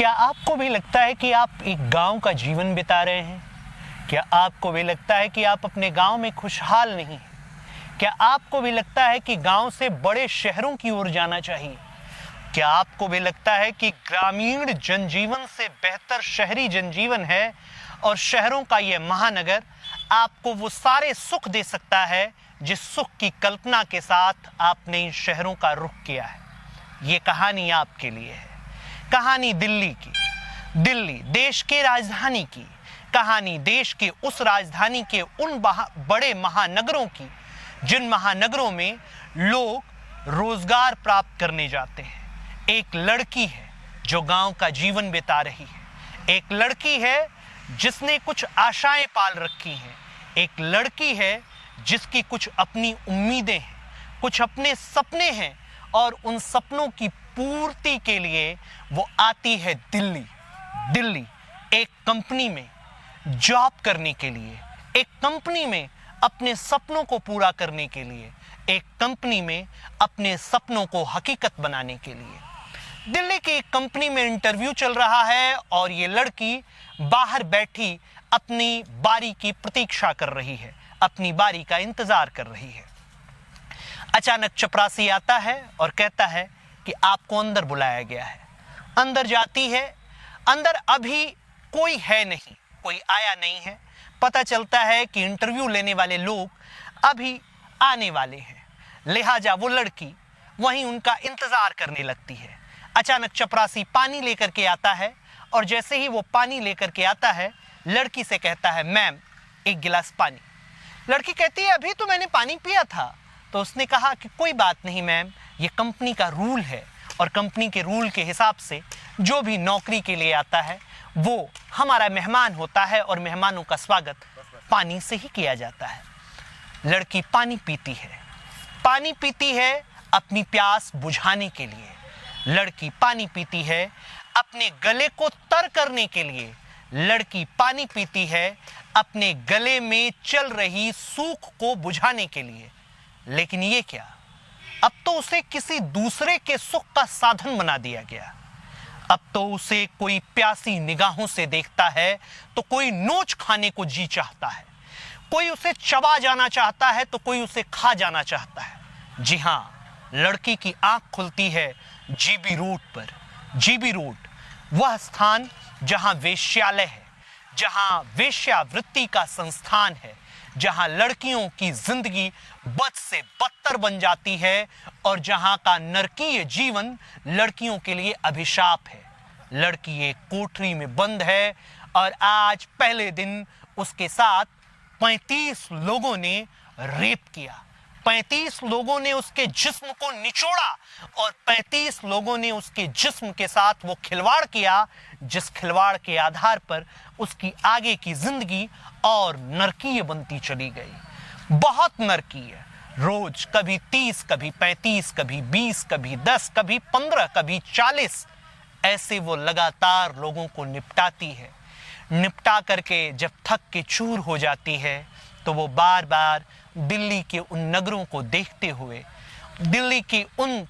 क्या आपको भी लगता है कि आप एक गांव का जीवन बिता रहे हैं? क्या आपको भी लगता है कि आप अपने गांव में खुशहाल नहीं हैं? क्या आपको भी लगता है कि गांव से बड़े शहरों की ओर जाना चाहिए? क्या आपको भी लगता है कि ग्रामीण जनजीवन से बेहतर शहरी जनजीवन है और शहरों का यह महानगर आपको वो सारे सुख दे सकता है जिस सुख की कल्पना के साथ आपने इन शहरों का रुख किया है? ये कहानी आपके लिए है। कहानी दिल्ली की, दिल्ली देश के राजधानी की, कहानी देश के उस राजधानी के उन बड़े महानगरों की जिन महानगरों में लोग रोजगार प्राप्त करने जाते हैं। एक लड़की है जो गांव का जीवन बिता रही है। एक लड़की है जिसने कुछ आशाएं पाल रखी हैं। एक लड़की है जिसकी कुछ अपनी उम्मीदें हैं, कुछ अपने सपने हैं और उन सपनों की पूर्ति के लिए वो आती है दिल्ली। दिल्ली एक कंपनी में जॉब करने के लिए, एक कंपनी में अपने सपनों को पूरा करने के लिए, एक कंपनी में अपने सपनों को हकीकत बनाने के लिए। दिल्ली की एक कंपनी में इंटरव्यू चल रहा है और ये लड़की बाहर बैठी अपनी बारी की प्रतीक्षा कर रही है, अपनी बारी का इंतजार कर रही है। अचानक चपरासी आता है और कहता है कि आपको अंदर बुलाया गया है। अंदर जाती है। अंदर अभी कोई है नहीं, कोई आया नहीं है। पता चलता है कि इंटरव्यू लेने वाले लोग अभी आने वाले हैं, लिहाजा वो लड़की वहीं उनका इंतजार करने लगती है। अचानक चपरासी पानी लेकर के आता है और जैसे ही वो पानी लेकर के आता है, लड़की से कहता है, मैम एक गिलास पानी। लड़की कहती है, अभी तो मैंने पानी पिया था। तो उसने कहा कि कोई बात नहीं मैम, ये कंपनी का रूल है और कंपनी के रूल के हिसाब से जो भी नौकरी के लिए आता है वो हमारा मेहमान होता है और मेहमानों का स्वागत पानी से ही किया जाता है। लड़की पानी पीती है। पानी पीती है अपनी प्यास बुझाने के लिए। लड़की पानी पीती है अपने गले को तर करने के लिए। लड़की पानी पीती है अपने गले में चल रही सूख को बुझाने के लिए। लेकिन ये क्या, अब तो उसे किसी दूसरे के सुख का साधन बना दिया गया। अब तो उसे कोई प्यासी निगाहों से देखता है तो कोई नोच खाने को जी चाहता है, कोई उसे चबा जाना चाहता है तो कोई उसे खा जाना चाहता है। जी हाँ, लड़की की आंख खुलती है जीबी रोड पर। जीबी रोड वह स्थान जहां वेश्यालय है, जहां वेश्यावृत्ति का संस्थान है, जहां लड़कियों की जिंदगी बद से बदतर बन जाती है और जहां का नरकीय जीवन लड़कियों के लिए अभिशाप है। लड़की एक कोठरी में बंद है और आज पहले दिन उसके साथ 35 लोगों ने रेप किया। 35 लोगों ने उसके जिस्म को निचोड़ा और 35 लोगों ने उसके जिस्म के साथ वो खिलवाड़ किया जिस खिलवाड़ के आधार पर उसकी आगे की जिंदगी और नरकीय बनती चली गई। बहुत नरकीय। रोज कभी 30, कभी 35, कभी 20, कभी 10, कभी 15, कभी 40 ऐसे वो लगातार लोगों को निपटाती है। निपटा करके जब थक के चूर हो जाती है तो वो बार बार दिल्ली के उन नगरों को देखते हुए, दिल्ली के उन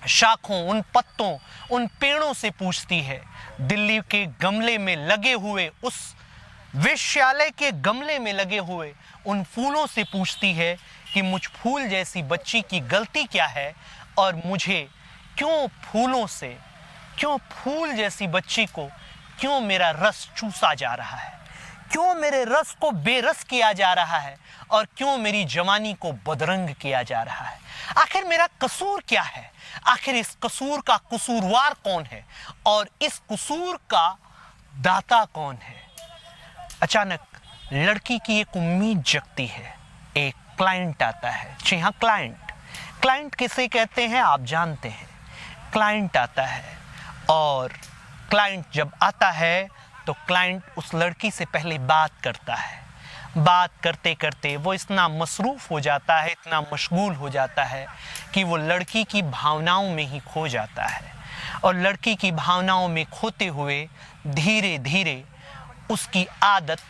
शाखों, उन पत्तों, उन पेड़ों से पूछती है, दिल्ली के गमले में लगे हुए, उस वेश्यालय के गमले में लगे हुए उन फूलों से पूछती है कि मुझ फूल जैसी बच्ची की गलती क्या है और मुझे क्यों फूलों से, क्यों फूल जैसी बच्ची को क्यों मेरा रस चूसा जा रहा है, क्यों मेरे रस को बेरस किया जा रहा है और क्यों मेरी जवानी को बदरंग किया जा रहा है। आखिर मेरा कसूर क्या है? आखिर इस कसूर का कसूरवार कौन है और इस कसूर का दाता कौन है? अचानक लड़की की एक उम्मीद जगती है। एक क्लाइंट आता है। जी हाँ, क्लाइंट। क्लाइंट किसे कहते हैं आप जानते हैं। क्लाइंट आता है और क्लाइंट जब आता है तो क्लाइंट उस लड़की से पहले बात करता है। बात करते करते वो इतना मसरूफ हो जाता है, इतना मशगूल हो जाता है कि वो लड़की की भावनाओं में ही खो जाता है और लड़की की भावनाओं में खोते हुए धीरे धीरे उसकी आदत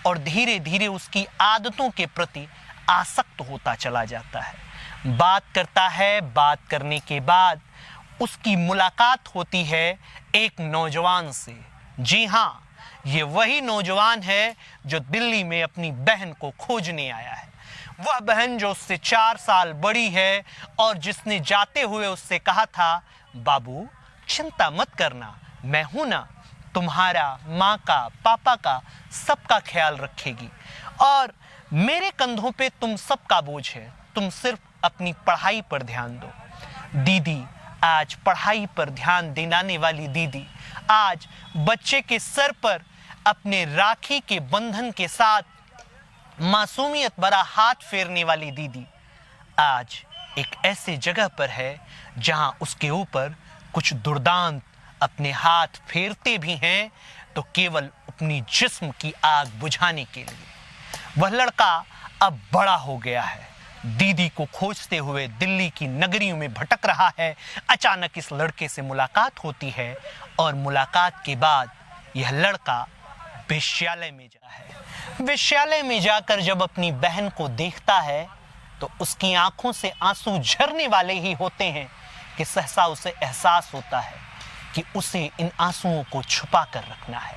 और धीरे धीरे उसकी आदतों के प्रति आसक्त होता चला जाता है। बात करता है। बात करने के बाद उसकी मुलाकात होती है एक नौजवान से। जी हाँ, ये वही नौजवान है जो दिल्ली में अपनी बहन को खोजने आया है। वह बहन जो उससे 4 साल बड़ी है और जिसने जाते हुए उससे कहा था, बाबू चिंता मत करना, मैं हूं ना, तुम्हारा माँ का, पापा का, सबका ख्याल रखेगी और मेरे कंधों पे तुम सबका बोझ है, तुम सिर्फ अपनी पढ़ाई पर ध्यान दो। दीदी आज पढ़ाई पर ध्यान दिलाने वाली दीदी, आज बच्चे के सर पर अपने राखी के बंधन के साथ मासूमियत भरा हाथ फेरने वाली दीदी, आज एक ऐसे जगह पर है जहां उसके ऊपर कुछ दुर्दांत अपने हाथ फेरते भी हैं तो केवल अपनी जिस्म की आग बुझाने के लिए। वह लड़का अब बड़ा हो गया है, दीदी को खोजते हुए दिल्ली की नगरियों में भटक रहा है। अचानक इस लड़के से मुलाकात होती है और मुलाकात के बाद यह लड़का वेश्यालय में जा है। वेश्यालय में जाकर जब अपनी बहन को देखता है तो उसकी आंखों से आंसू झरने वाले ही होते हैं कि सहसा उसे एहसास होता है कि उसे इन आंसुओं को छुपा कर रखना है,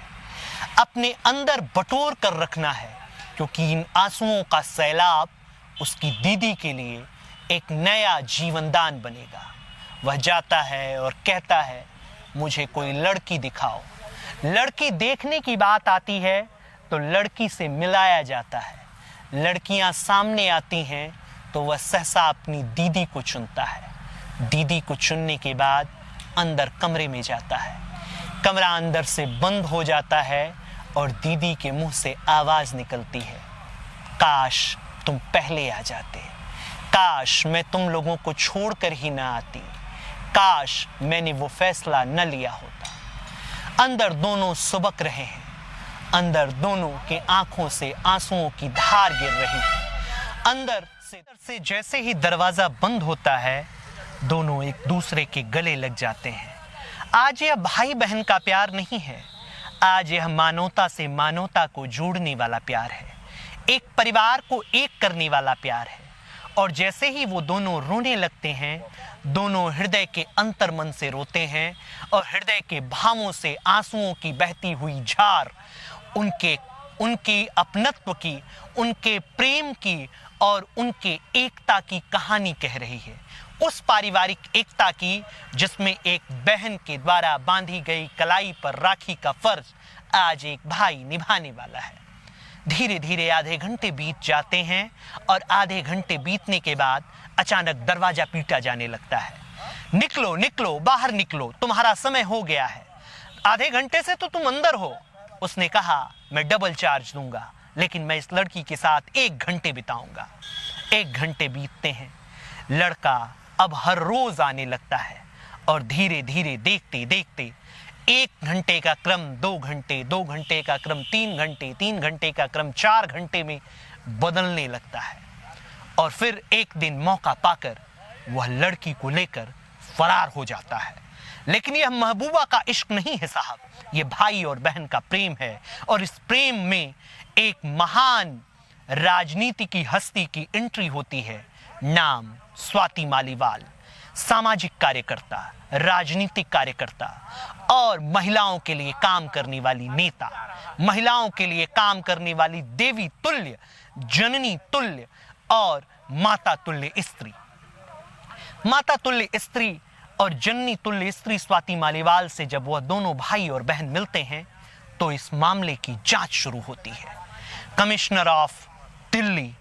अपने अंदर बटोर कर रखना है, क्योंकि इन आंसुओं का सैलाब उसकी दीदी के लिए एक नया जीवनदान बनेगा। वह जाता है और कहता है, मुझे कोई लड़की दिखाओ। लड़की देखने की बात आती है तो लड़की से मिलाया जाता है। लड़कियां सामने आती हैं तो वह सहसा अपनी दीदी को चुनता है। दीदी को चुनने के बाद अंदर कमरे में जाता है। कमरा अंदर से बंद हो जाता है और दीदी के मुंह से आवाज निकलती है, काश तुम पहले आ जाते, काश मैं तुम लोगों को छोड़कर ही ना आती, काश मैंने वो फैसला न लिया होता। अंदर दोनों सुबक रहे हैं, अंदर दोनों के आंखों से आंसुओं की धार गिर रही है। अंदर से जैसे ही दरवाजा बंद होता है, दोनों एक दूसरे के गले लग जाते हैं। आज यह भाई बहन का प्यार नहीं है, आज यह मानवता से मानवता को जोड़ने वाला प्यार है, एक परिवार को एक करने वाला प्यार है। और जैसे ही वो दोनों रोने लगते हैं, दोनों हृदय के अंतर्मन से रोते हैं और हृदय के भावों से आंसुओं की बहती हुई झार उनके अपनत्व की, उनके प्रेम की और उनके एकता की कहानी कह रही है। उस पारिवारिक एकता की जिसमें एक बहन के द्वारा बांधी गई कलाई पर राखी का फर्ज आज एक भाई निभाने वाला है। धीरे धीरे आधे घंटे बीत जाते हैं और आधे घंटे बीतने के बाद अचानक दरवाजा पीटा जाने लगता है। निकलो निकलो, बाहर निकलो, तुम्हारा समय हो गया है। आधे घंटे से तो तुम अंदर हो। उसने कहा, मैं डबल चार्ज दूंगा, लेकिन मैं इस लड़की के साथ 1 घंटे बिताऊंगा। 1 घंटे बीतते हैं, लड़का अब हर रोज आने लगता है और धीरे धीरे देखते देखते 1 घंटे का क्रम 2 घंटे, 2 घंटे का क्रम 3 घंटे, 3 घंटे का क्रम 4 घंटे में बदलने लगता है। और फिर एक दिन मौका पाकर वह लड़की को लेकर फरार हो जाता है। लेकिन यह महबूबा का इश्क नहीं है साहब, यह भाई और बहन का प्रेम है। और इस प्रेम में एक महान राजनीति की हस्ती की एंट्री होती है। नाम स्वाति मालीवाल, सामाजिक कार्यकर्ता, राजनीतिक कार्यकर्ता और महिलाओं के लिए काम करने वाली नेता, महिलाओं के लिए काम करने वाली देवी तुल्य, जननी तुल्य और माता तुल्य स्त्री। माता तुल्य स्त्री और जननी तुल्य स्त्री स्वाति मालीवाल से जब वह दोनों भाई और बहन मिलते हैं तो इस मामले की जांच शुरू होती है। कमिश्नर ऑफ दिल्ली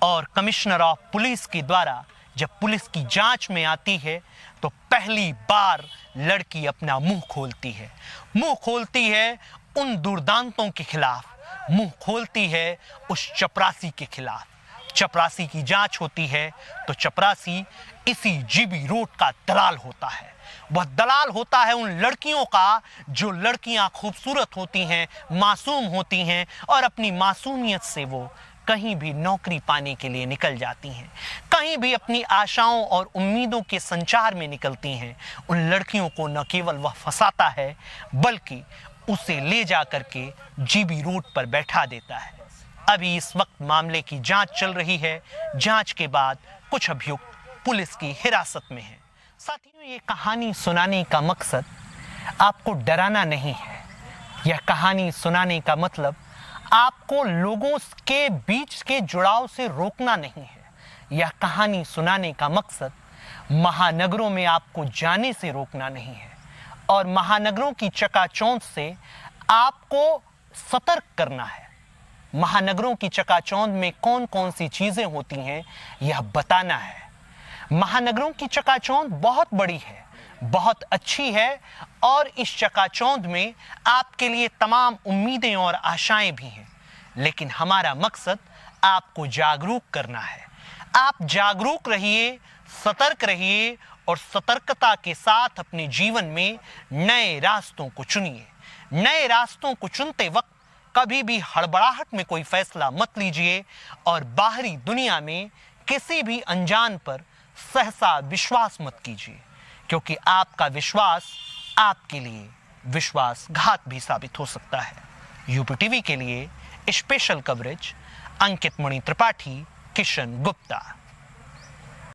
और कमिश्नर ऑफ पुलिस के द्वारा जब पुलिस की जांच में आती है तो पहली बार लड़की अपना मुंह खोलती है। मुंह खोलती है उन दुर्दांतों के खिलाफ, मुंह खोलती है उस चपरासी के खिलाफ। चपरासी की जांच होती है तो चपरासी इसी जीबी रोड का दलाल होता है। वह दलाल होता है उन लड़कियों का जो लड़कियां खूबसूरत होती हैं, मासूम होती हैं और अपनी मासूमियत से वो कहीं भी नौकरी पाने के लिए निकल जाती हैं, कहीं भी अपनी आशाओं और उम्मीदों के संचार में निकलती हैं। उन लड़कियों को न केवल वह फंसाता है बल्कि उसे ले जा करके जीबी रोड पर बैठा देता है। अभी इस वक्त मामले की जांच चल रही है। जांच के बाद कुछ अभियुक्त पुलिस की हिरासत में हैं। साथियों, ये कहानी सुनाने का मकसद आपको डराना नहीं है। यह कहानी सुनाने का मतलब आपको लोगों के बीच के जुड़ाव से रोकना नहीं है। यह कहानी सुनाने का मकसद महानगरों में आपको जाने से रोकना नहीं है और महानगरों की चकाचौंध से आपको सतर्क करना है। महानगरों की चकाचौंध में कौन कौन सी चीजें होती हैं, यह बताना है। महानगरों की चकाचौंध बहुत बड़ी है, बहुत अच्छी है और इस चकाचौंध में आपके लिए तमाम उम्मीदें और आशाएं भी हैं। लेकिन हमारा मकसद आपको जागरूक करना है। आप जागरूक रहिए, सतर्क रहिए और सतर्कता के साथ अपने जीवन में नए रास्तों को चुनिए। नए रास्तों को चुनते वक्त कभी भी हड़बड़ाहट में कोई फैसला मत लीजिए और बाहरी दुनिया में किसी भी अनजान पर सहसा विश्वास मत कीजिए, क्योंकि आपका विश्वास आपके लिए विश्वासघात भी साबित हो सकता है। यूपी टीवी के लिए स्पेशल कवरेज अंकित मणि त्रिपाठी, किशन गुप्ता।